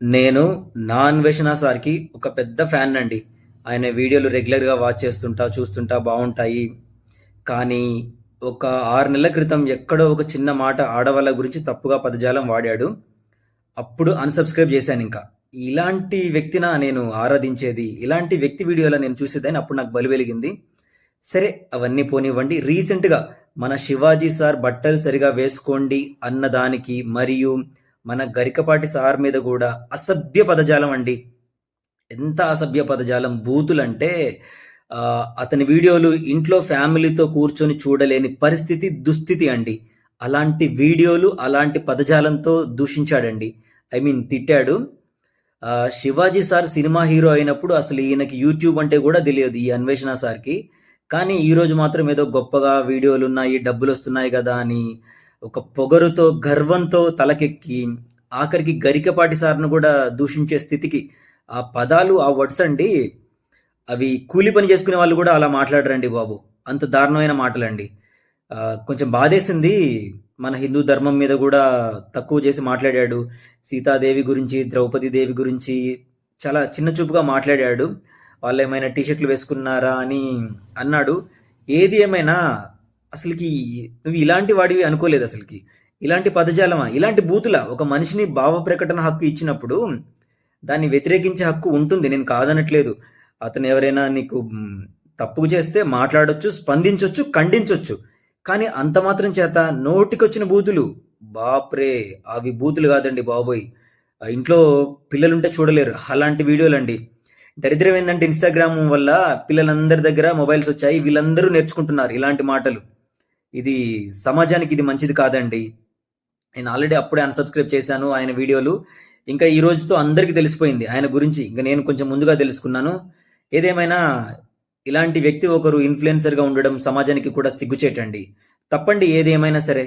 నేను 'నా అన్వేషణ' సార్‌కి ఒక పెద్ద ఫ్యాన్నండి. ఆయన వీడియోలు రెగ్యులర్‌గా వాచ్ చేస్తుంటా, చూస్తుంటా బావుంటాయి. కానీ ఒక 6 నెలల క్రితం ఎక్కడో ఒక చిన్న మాట ఆడవాళ్ళ గురించి తప్పుగా పదజాలం వాడాడు. అప్పుడు అన్‌సబ్‌స్క్రైబ్ చేశానింకా. ఇలాంటి వ్యక్తినా నేను ఆరాధించేది, ఇలాంటి వ్యక్తి వీడియోలా నేను చూసేదని అప్పుడు నాకు బలి వెలిగింది. సరే అవన్నీ పోనివ్వండి. రీసెంట్‌గా మన 'శివాజీ సార్ బట్టలు సరిగా వేసుకోండి' అన్నదానికి మరియు మన 'గరికపాటి సార్' మీద గూడా అసభ్య పదజాలం అండి. ఎంత అసభ్య పదజాలం బూతులంటే అతని వీడియోలు ఇంట్లో ఫ్యామిలీతో కూర్చొని చూడలేని పరిస్థితి, దుస్థితి అండి. అలాంటి వీడియోలు, అలాంటి పదజాలంతో దూషించాడండి. ఐ మీన్ తిట్టాడు. 'శివాజీ సార్' సినిమా హీరో అయినప్పుడు అసలు ఈయనకి యూట్యూబ్ అంటే గూడా తెలియదు ఈ 'అన్వేషణ' సార్‌కి. కానీ ఈరోజు మాత్రం ఏదో గొప్పగా వీడియోలున్నాయి, డబ్బులొస్తున్నాయి గదా అని ఒక పొగరుతో, గర్వంతో తలకెక్కి ఆఖరికి 'గరికపాటి సార్‌ను' గూడా దూషించే స్థితికి ఆ పదాలు, ఆ వర్డ్స్ అండి అవి కూలి పని చేసుకునే వాళ్ళు గూడా అలా మాట్లాడరండి బాబు. అంత దారుణమైన మాటలండి. కొంచెం బాధేసింది. మన హిందూ ధర్మం మీద గూడా తక్కువ చేసి మాట్లాడాడు. సీతాదేవి గురించి, ద్రౌపది దేవి గురించి చాలా చిన్న చూపుగా మాట్లాడాడు. వాళ్ళేమైనా టీ షర్టులు వేసుకున్నారా అని అన్నాడు. ఏది ఏమైనా అసలకి నువ్వు ఇలాంటి వాడివి అనుకోలేదసలకి. ఇలాంటి పదజాలమా? ఇలాంటి బూతులా? ఒక మనిషిని భావ ప్రకటన హక్కు ఇచ్చినప్పుడు దాన్ని వ్యతిరేకించే హక్కు ఉంటుంది. నేను కాదనట్లేదు. అతను ఎవరైనా నీకు తప్పు చేస్తే మాట్లాడొచ్చు, స్పందించొచ్చు, ఖండించొచ్చు. కానీ అంత మాత్రం చేత నోటికొచ్చిన బూతులు బాప్రే! అవి బూతులు కాదండి బాబోయ్! ఇంట్లో పిల్లలుంటే చూడలేరు. అలాంటి వీడియోలండి. దరిద్రం ఏందంటే ఇన్‌స్టాగ్రామ్ వల్ల పిల్లలందరి దగ్గర మొబైల్స్ వచ్చాయి. వీళ్ళందరూ నేర్చుకుంటున్నారు ఇలాంటి మాటలు. ఇది సమాజానికి ఇది మంచిది కాదండి. నేను ఆల్రెడీ అప్పుడే అన్‌సబ్‌స్క్రైబ్ చేశాను ఆయన వీడియోలు. ఇంకా ఈ రోజుతో అందరికీ తెలిసిపోయింది ఆయన గురించి. ఇంక నేను కొంచెం ముందుగా తెలుసుకున్నాను. ఏదేమైనా ఇలాంటి వ్యక్తి ఒకరు ఇన్‌ఫ్లుయెన్సర్‌గా ఉండడం సమాజానికి కూడా సిగ్గుచేటండి. తప్పండి ఏది ఏమైనా సరే.